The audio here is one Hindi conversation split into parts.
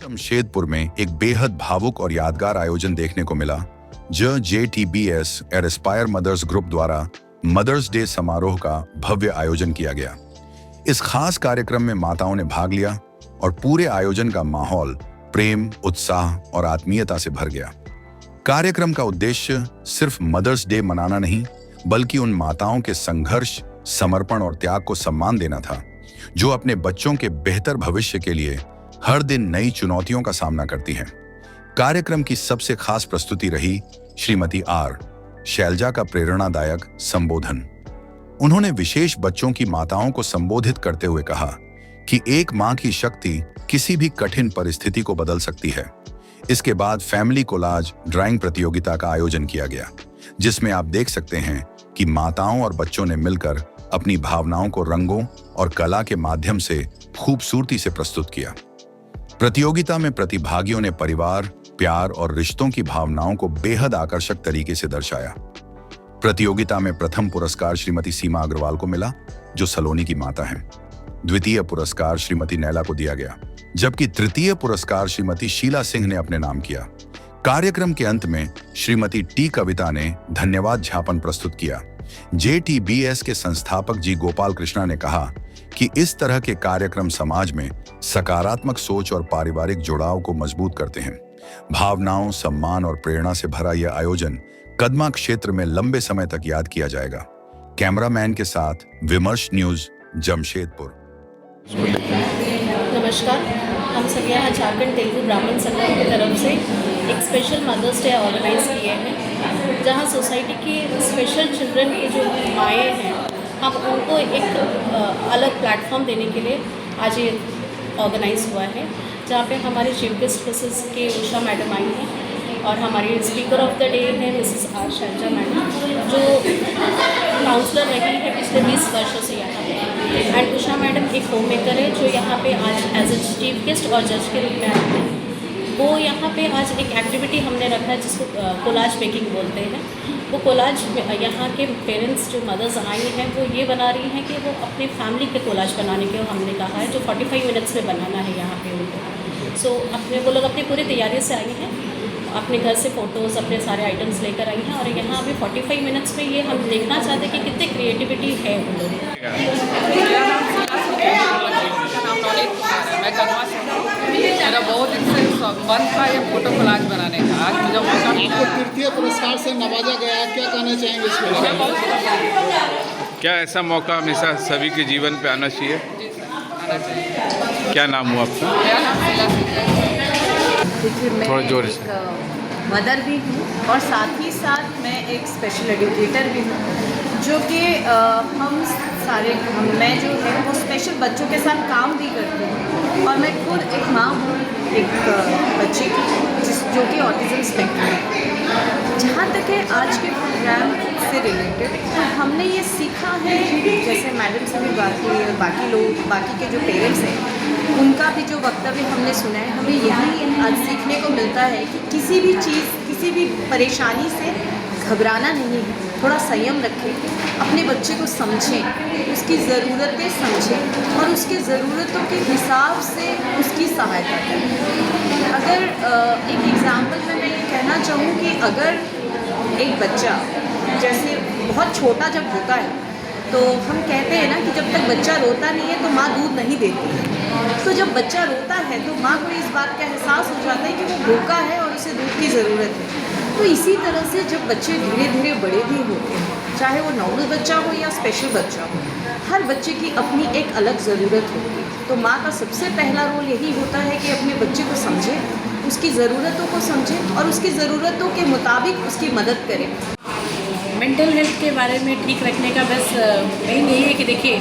जमशेदपुर में एक बेहद भावुक और यादगार आयोजन देखने को मिला जो JTBS और एस्पायर मदर्स ग्रुप द्वारा मदर्स डे समारोह का भव्य आयोजन किया गया। इस खास कार्यक्रम में माताओं ने भाग लिया और पूरे आयोजन का माहौल प्रेम, उत्साह और आत्मीयता से भर गया। कार्यक्रम का उद्देश्य सिर्फ मदर्स डे मनाना नहीं, बल्कि उन माताओं के संघर्ष, समर्पण और त्याग को सम्मान देना था, जो अपने बच्चों के बेहतर भविष्य के लिए हर दिन नई चुनौतियों का सामना करती हैं। कार्यक्रम की सबसे खास प्रस्तुति रही श्रीमती आर शैलजा का प्रेरणादायक संबोधन। उन्होंने विशेष बच्चों की माताओं को संबोधित करते हुए कहा कि एक मां की शक्ति किसी भी कठिन परिस्थिति को बदल सकती है। इसके बाद फैमिली कोलाज ड्राइंग प्रतियोगिता का आयोजन किया गया, जिसमें आप देख सकते हैं कि माताओं और बच्चों ने मिलकर अपनी भावनाओं को रंगों और कला के माध्यम से खूबसूरती से प्रस्तुत किया। प्रतियोगिता में प्रतिभागियों ने परिवार, प्यार और रिश्तों की भावनाओं को बेहद आकर्षक तरीके से दर्शाया। प्रतियोगिता में प्रथम पुरस्कार श्रीमती सीमा अग्रवाल को मिला, जो सलोनी की माता हैं। द्वितीय पुरस्कार श्रीमती नैला को दिया गया, जबकि तृतीय पुरस्कार श्रीमती शीला सिंह ने अपने नाम किया। कार्यक्रम के अंत में श्रीमती टी कविता ने धन्यवाद ज्ञापन प्रस्तुत किया। JTBS के संस्थापक जी गोपाल कृष्णा ने कहा कि इस तरह के कार्यक्रम समाज में सकारात्मक सोच और पारिवारिक जुड़ाव को मजबूत करते हैं। भावनाओं, सम्मान और प्रेरणा से भरा यह आयोजन कदमा क्षेत्र में लंबे समय तक याद किया जाएगा। कैमरामैन के साथ विमर्श न्यूज, जमशेदपुर। नमस्कार, हम सब यहाँ झारखंड तेलुगु ब्राह्मण संगम की तरफ से एक स्पेशल मदर्स डे ऑर्गेनाइज किए हैं, जहाँ सोसाइटी की स्पेशल चिल्ड्रन की जो माएँ हैं, हम उनको एक अलग प्लेटफॉर्म देने के लिए आज ये ऑर्गेनाइज हुआ है, जहाँ पे हमारे चीफ गेस्ट मिसेस के उषा मैडम आई हैं और हमारी स्पीकर ऑफ द डे है मिसेस आर शैलजा मैडम, जो काउंसलर रही है पिछले 20 वर्षों से यहाँ पे। एंड उषा मैडम एक होम मेकर है, जो यहाँ पे आज एज ए चीफ गेस्ट और जज के रूप में आए हैं। वो यहाँ पे आज एक एक्टिविटी हमने रखा है जिसको कोलाज मेकिंग बोलते हैं। वो कोलाज यहाँ के पेरेंट्स जो मदर्स आई हैं वो ये बना रही हैं कि वो अपनी फैमिली के कोलाज बनाने के हमने कहा है, जो 45 मिनट्स में बनाना है यहाँ पे उनको। सो वो लोग अपनी पूरी तैयारी से आई हैं, अपने घर से फ़ोटोज़, अपने सारे आइटम्स लेकर आई हैं और यहाँ अभी 45 मिनट्स में ये हम देखना चाहते हैं कि कितनी क्रिएटिविटी है उन लोगों में। मेरा बहुत मन था ये फोटो कोलाज बनाने का। आज मुझे मौका मिला। आपको तृतीय पुरस्कार से नवाजा गया है, क्या कहना चाहेंगे इसके बारे में? क्या ऐसा मौका हमेशा सभी के जीवन पे आना चाहिए? आना चाहिए। क्या नाम हुआ आपका? मेरा नाम शीला सिंह है। देखिए, मैं थोड़ा जोर से। एक मदर भी हूँ और साथ ही साथ मैं एक स्पेशल एजुकेटर भी हूँ, जो कि मैं जो है वो स्पेशल बच्चों के साथ काम भी करती हूँ और मैं खुद एक माँ हूँ एक बच्चे की जो कि ऑटिज्म स्पेक्ट्रम है। जहाँ तक है आज के प्रोग्राम से रिलेटेड, तो हमने ये सीखा है, जैसे मैडम से भी बात हुई और बाकी के जो पेरेंट्स हैं उनका भी जो वक्तव्य हमने सुना है, हमें यही आज सीखने को मिलता है कि किसी भी चीज़, किसी भी परेशानी से घबराना नहीं है, थोड़ा संयम रखें, अपने बच्चे को समझें, उसकी ज़रूरतें समझें और उसके ज़रूरतों के हिसाब से उसकी सहायता करें। अगर एक एग्ज़ाम्पल में मैं ये कहना चाहूँ कि अगर एक बच्चा जैसे बहुत छोटा जब होता है, तो हम कहते हैं ना कि जब तक बच्चा रोता नहीं है तो माँ दूध नहीं देती। तो जब बच्चा रोता है तो माँ को इस बात का एहसास हो जाता है कि वो भूखा है और उसे दूध की ज़रूरत है। तो इसी तरह से जब बच्चे धीरे धीरे बड़े भी होते हैं, चाहे वो नॉर्मल बच्चा हो या स्पेशल बच्चा हो, हर बच्चे की अपनी एक अलग ज़रूरत होती है। तो माँ का सबसे पहला रोल यही होता है कि अपने बच्चे को समझे, उसकी ज़रूरतों को समझे और उसकी ज़रूरतों के मुताबिक उसकी मदद करें। मेंटल हेल्थ के बारे में ठीक रखने का बस मेन यही है कि देखिए,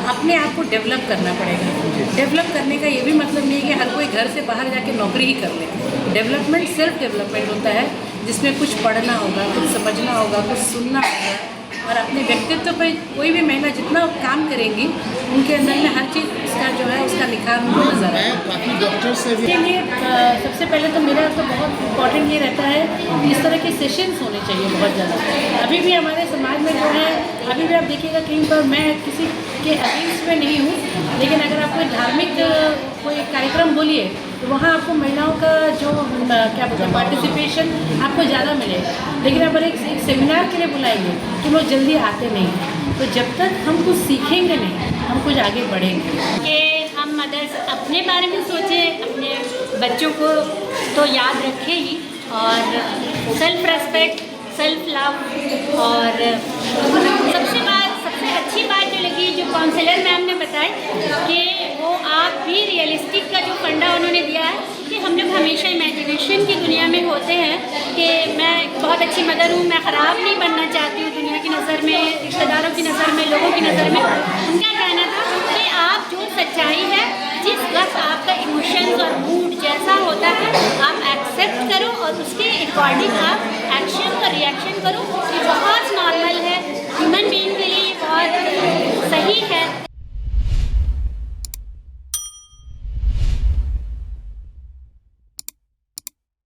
अपने आप को डेवलप करना पड़ेगा। डेवलप करने का ये भी मतलब नहीं है कि हर कोई घर से बाहर जाके नौकरी ही कर ले। डेवलपमेंट सेल्फ डेवलपमेंट होता है, जिसमें कुछ पढ़ना होगा, कुछ समझना होगा, कुछ सुनना होगा और अपने व्यक्तित्व पर कोई भी महिला जितना काम करेंगी, उनके अंदर में हर चीज़ उसका जो है उसका निखार उनको नजर आए। बाकी डॉक्टर से भी इसके लिए सबसे पहले तो मेरा तो बहुत इम्पोर्टेंट ये रहता है कि इस तरह के सेशंस होने चाहिए बहुत ज़्यादा। अभी भी हमारे समाज में जो है, अभी भी आप देखिएगा कहीं पर, मैं किसी के अगेंस्ट में नहीं हूँ, लेकिन अगर आप कोई धार्मिक कोई कार्यक्रम बोलिए तो वहाँ आपको महिलाओं का जो क्या बोलते हैं पार्टिसिपेशन आपको ज़्यादा मिले, लेकिन अगर एक सेमिनार के लिए बुलाएंगे तो लोग जल्दी आते नहीं। तो जब तक हम कुछ सीखेंगे नहीं हम कुछ आगे बढ़ेंगे। कि हम मदर्स अपने बारे में सोचें, अपने बच्चों को तो याद रखें ही, और सेल्फ रेस्पेक्ट, सेल्फ लव, और सबसे अच्छी बात जो लगी जो काउंसलर मैम ने बताई कि वो आप भी रियलिस्टिक का जो फंडा उन्होंने दिया है कि हम लोग हमेशा इमेजिनेशन की दुनिया में होते हैं कि मैं बहुत अच्छी मदर हूँ, मैं ख़राब नहीं बनना चाहती हूँ दुनिया की नज़र में, रिश्तेदारों की नज़र में, लोगों की नज़र में। उनका कहना था कि आप जो सच्चाई है, जिस वक्त आपका इमोशंस और मूड जैसा होता है आप एक्सेप्ट करो और उसके अकॉर्डिंग आप एक्शन और रिएक्शन करो।